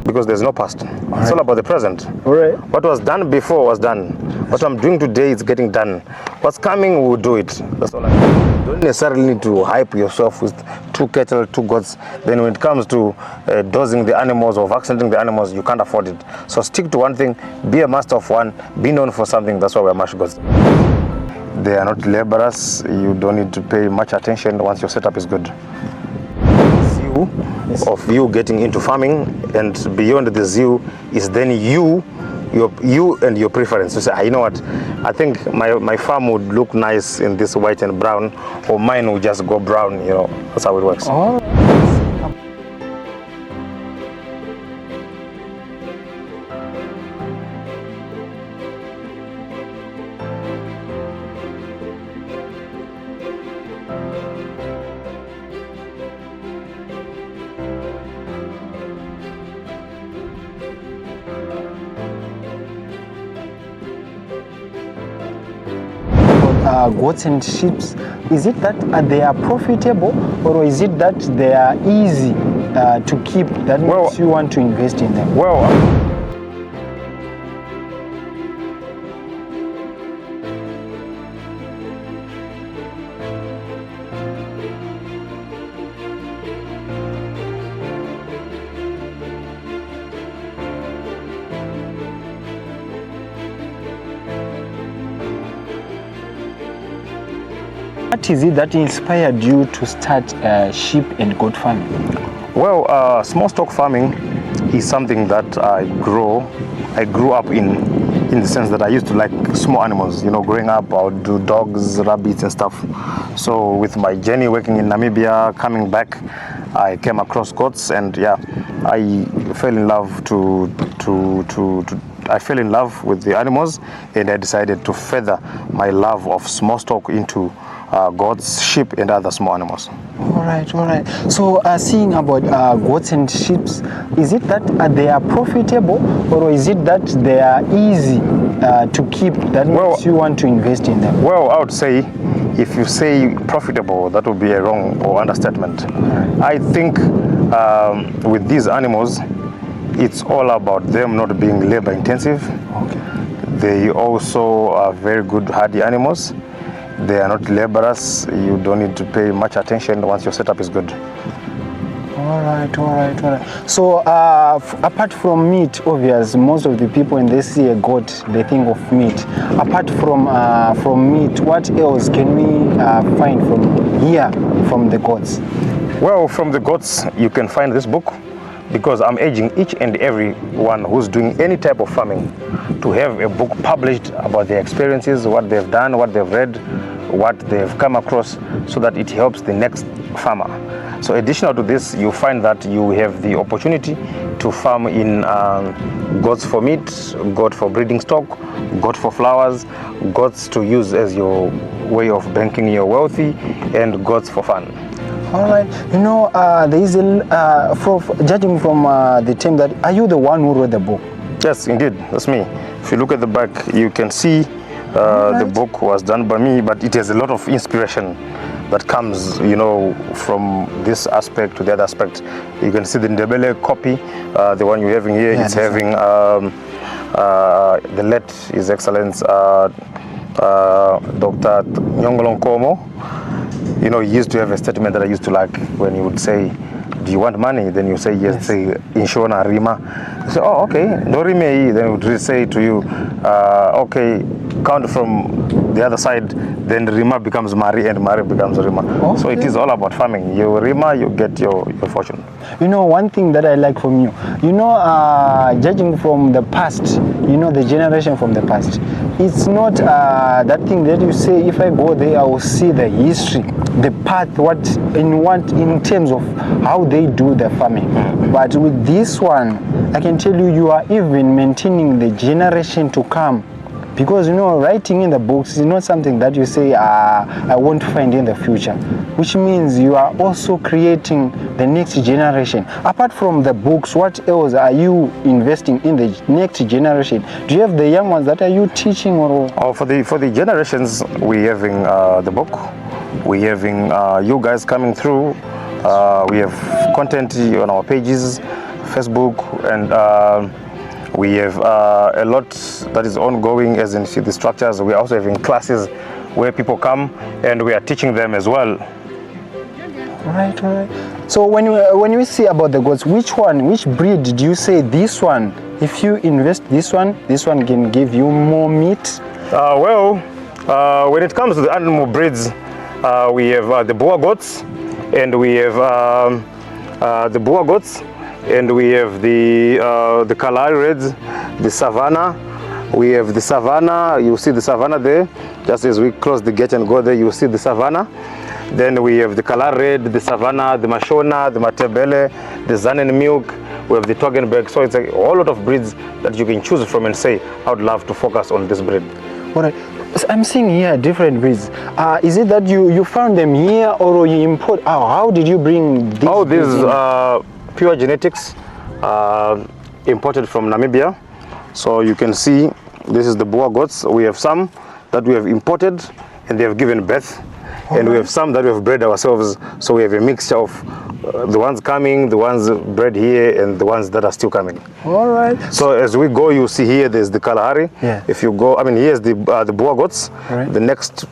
because there's no past. It's all about the present. All right. What was done before was done. What I'm doing today is getting done. What's coming, we'll do it. That's all I mean. You don't necessarily need to hype yourself with 2 cattle, 2 goats. Then when it comes to dosing the animals or vaccinating the animals, you can't afford it. So stick to one thing, be a master of one, be known for something. That's why we're Mashgoats. They are not laborers. You don't need to pay much attention once your setup is good. Zeal of you getting into farming, and beyond the zeal is then you and your preference. You say, you know what, I think my farm would look nice in this white and brown, or mine would just go brown. That's how it works. Goats and sheep, is it that they are profitable, or is it that they are easy to keep, that makes you want to invest in them? What is it that inspired you to start sheep and goat farming? Well, small stock farming is something that I grew up in the sense that I used to like small animals. Growing up, I would do dogs, rabbits and stuff. So with my journey working in Namibia, coming back, I came across goats, and I fell in love I fell in love with the animals, and I decided to further my love of small stock into goats, sheep, and other small animals. All right. So, seeing about goats and sheep, is it that they are profitable, or is it that they are easy to keep, that makes you want to invest in them? Well, I would say, if you say profitable, that would be a wrong or understatement. I think with these animals, it's all about them not being labor intensive. They also are very good hardy animals. They are not laborers. You don't need to pay much attention once your setup is good. All right. So apart from meat, obvious, most of the people when they see a goat, they think of meat. Apart from meat, what else can we find from the goats? Well, from the goats, you can find this book, because I'm urging each and every one who's doing any type of farming to have a book published about their experiences, what they've done, what they've read, what they've come across, so that it helps the next farmer. So additional to this, you find that you have the opportunity to farm in goats for meat, goat for breeding stock, goat for flowers, goats to use as your way of banking your wealthy, and goats for fun. All right. There is judging from the term, that are you the one who wrote the book? Yes, indeed, that's me. If you look at the back, you can see the book was done by me, but it has a lot of inspiration that comes, from this aspect to the other aspect. You can see the Ndebele copy, the one you're having here. It's having the late His Excellence Dr. Nyongolo Nkomo. He used to have a statement that I used to like, when he would say, do you want money? Then you say yes. Say Inshona Rima. You say, oh, okay, no Rime. Then he would say to you, okay, count from the other side. Then Rima becomes Mari, and Mari becomes Rima. Okay. So it is all about farming. You Rima, you get your fortune. One thing that I like from you, judging from the past, the generation from the past, it's not that thing that you say, if I go there, I will see the history, the path, in terms of how they do the farming. But with this one, I can tell you are even maintaining the generation to come. Because writing in the books is not something that you say I won't find in the future, which means you are also creating the next generation. Apart from the books, what else are you investing in the next generation? Do you have the young ones that are you teaching, or? For the generations, we're having the book. We're having you guys coming through. We have content on our pages. Facebook, and we have a lot that is ongoing, as in see the structures. We are also having classes where people come and we are teaching them as well. Right. So when we see about the goats, which breed do you say this one? If you invest this one can give you more meat? When it comes to the animal breeds, we have the Boer goats, and we have the Boer goats, and we have the Kalahari Reds, the Savannah. We have the Savannah. You see the Savannah there. Just as we close the gate and go there, you see the Savannah. Then we have the Kalahari Red, the Savannah, the Mashona, the Matebele, the Zanen Milk. We have the Toggenburg. So it's a whole lot of breeds that you can choose from and say, I would love to focus on this breed. All right. So I'm seeing here different breeds. Is it that you found them here or you import? How did you bring these? Oh, these pure genetics imported from Namibia. So you can see this is the Boer goats. We have some that we have imported and they have given birth. And we have some that we have bred ourselves, so we have a mixture of the ones coming, the ones bred here, and the ones that are still coming. All right. So as we go, you see here, there's the Kalahari. Yeah. If you go, here's the Boer goats. Right. The next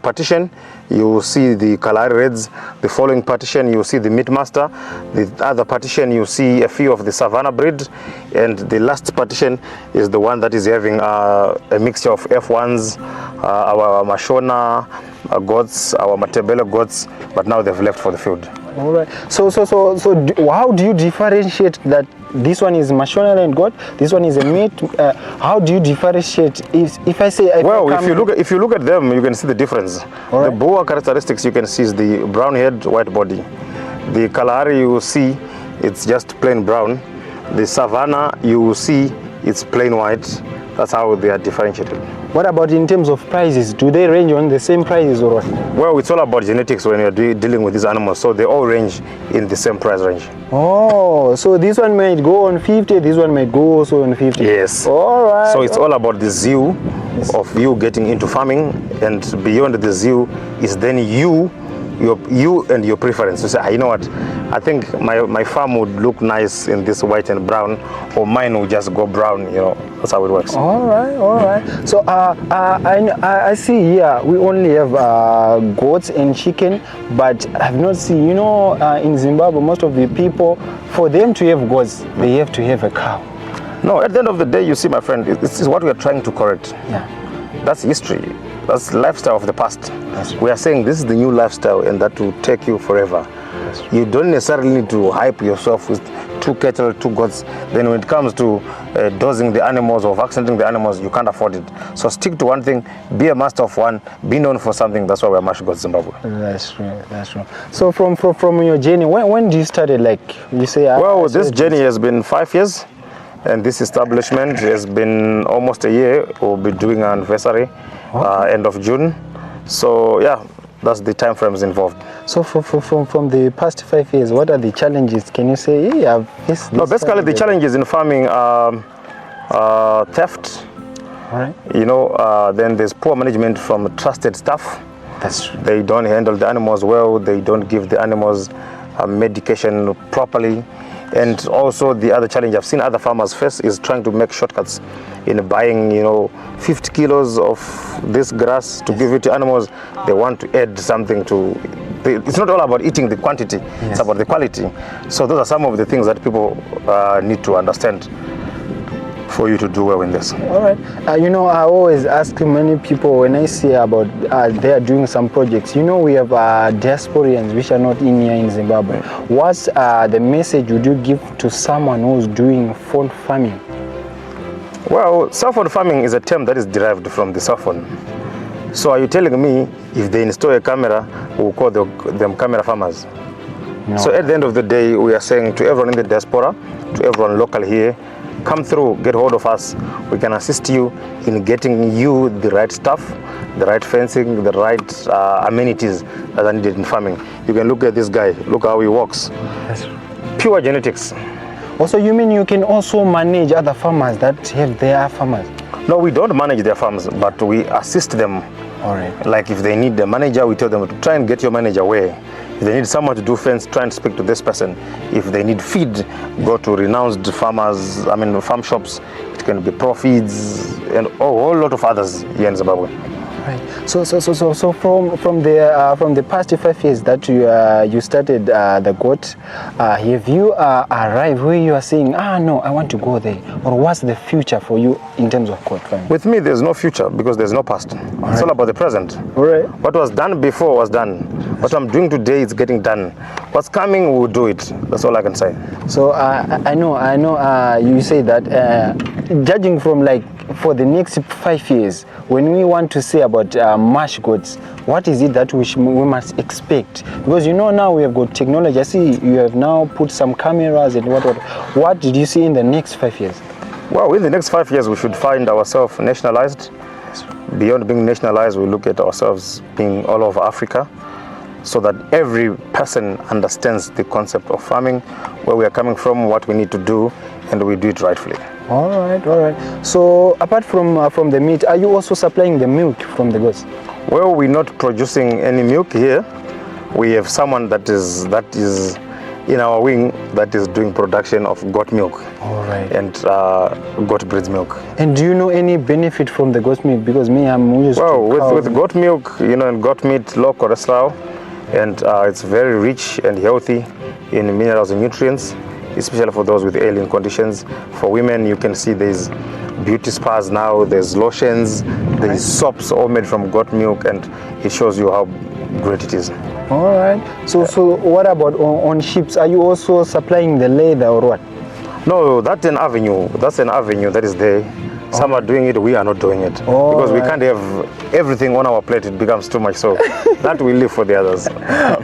partition, you see the Kalahari Reds. The following partition, you see the Meat Master. The other partition, you see a few of the Savannah breed. And the last partition is the one that is having a mixture of F1s, our Mashona goats, our Matebele goats, but now they've left for the field. All right. So how do you differentiate that this one is Mashonaland goat, this one is a meat? How do you differentiate? If I say if you look at them, you can see the difference. All right. The Boer characteristics you can see is the brown head, white body. The Kalahari you see it's just plain brown. The Savannah you will see it's plain white. That's how they are differentiated. What about in terms of prices? Do they range on the same prices or what? Well, it's all about genetics when you're dealing with these animals, so they all range in the same price range. Oh, so this one might go on 50, this one might go also on 50. Yes. All right. So it's all about the zeal of you getting into farming, and beyond the zeal is then you and your preference. You say, you know what, I think my farm would look nice in this white and brown, or mine will just go brown. That's how it works. All right. So I see here we only have goats and chicken, but I've not seen, in Zimbabwe, most of the people, for them to have goats, they have to have a cow. No, at the end of the day, you see, my friend, this is what we are trying to correct. Yeah. That's history. That's lifestyle of the past. We are saying this is the new lifestyle, and that will take you forever. You don't necessarily need to hype yourself with 2 cattle, 2 goats. Then when it comes to dosing the animals or vaccinating the animals, you can't afford it. So stick to one thing, be a master of one, be known for something. That's why we're Mashgoats Zimbabwe. That's true. So from your journey, when do you started? Like you say? Well, this journey has been 5 years. And this establishment has been almost a year. We'll be doing our anniversary end of June. So yeah, that's the time frames involved. So from the past 5 years, what are the challenges? Can you say, No, basically the challenges in farming are theft. All right. Then there's poor management from trusted staff. That's true. They don't handle the animals well. They don't give the animals medication properly. And also the other challenge I've seen other farmers face is trying to make shortcuts in buying, 50 kilos of this grass to give it to animals. They want to add something to. It's not all about eating the quantity, it's about the quality. So those are some of the things that people need to understand for you to do well in this. All right. I always ask many people when I see about they are doing some projects. We have diasporians which are not in here in Zimbabwe. What's the message would you give to someone who's doing phone farming? Well, cell phone farming is a term that is derived from the cell phone. So are you telling me if they install a camera, we'll call them camera farmers? No. So at the end of the day, we are saying to everyone in the diaspora, to everyone local here, come through, get hold of us. We can assist you in getting you the right stuff, the right fencing, the right amenities that are needed in farming. You can look at this guy, look how he walks. Yes. Pure genetics. Also, you mean you can also manage other farmers that have their farmers? No, we don't manage their farms, but we assist them. All right. Like if they need a manager, we tell them to try and get your manager where. If they need someone to do fence, try and speak to this person. If they need feed, go to renowned farmers, farm shops. It can be Profeeds and a whole lot of others here in Zimbabwe. Right. So from the past 5 years that you started the goat, have you arrived where you are saying, no, I want to go there, or what's the future for you in terms of goat farming? With me, there's no future because there's no past. It's all about the present. All right. What was done before was done. What I'm doing today is getting done. What's coming, we'll do it. That's all I can say. So I know. You say that judging from for the next 5 years, when we want to say about Mashgoats, what is it that we must expect? Because now we have got technology. I see you have now put some cameras and what. What did you see in the next 5 years? Well, in the next 5 years, we should find ourselves nationalized. Beyond being nationalized, we look at ourselves being all over Africa, so that every person understands the concept of farming, where we are coming from, what we need to do, and we do it rightfully. All right. So apart from the meat, are you also supplying the milk from the goats? Well, we're not producing any milk here. We have someone that is in our wing that is doing production of goat milk. All right. And goat breeds milk. And do you know any benefit from the goat milk? Because me, I'm used to with goat milk, and goat meat, low cholesterol, and it's very rich and healthy in minerals and nutrients, especially for those with alien conditions. For women, you can see there's beauty spas now, there's lotions, there's soaps all made from goat milk, and it shows you how great it is. All right. So what about on ships? Are you also supplying the leather or what? No, that's an avenue. That's an avenue that is there. Some are doing it, we are not doing it. Because we can't have everything on our plate, it becomes too much. So that we leave for the others.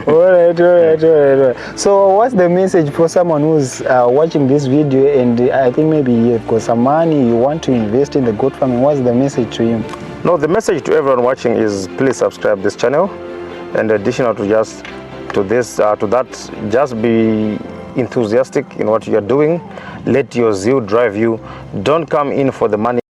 All right. So what's the message for someone who's watching this video and I think maybe you've got some money, you want to invest in the goat farming? What's the message to you? No, the message to everyone watching is please subscribe this channel. And additional to that, just be enthusiastic in what you are doing. Let your zeal drive you. Don't come in for the money.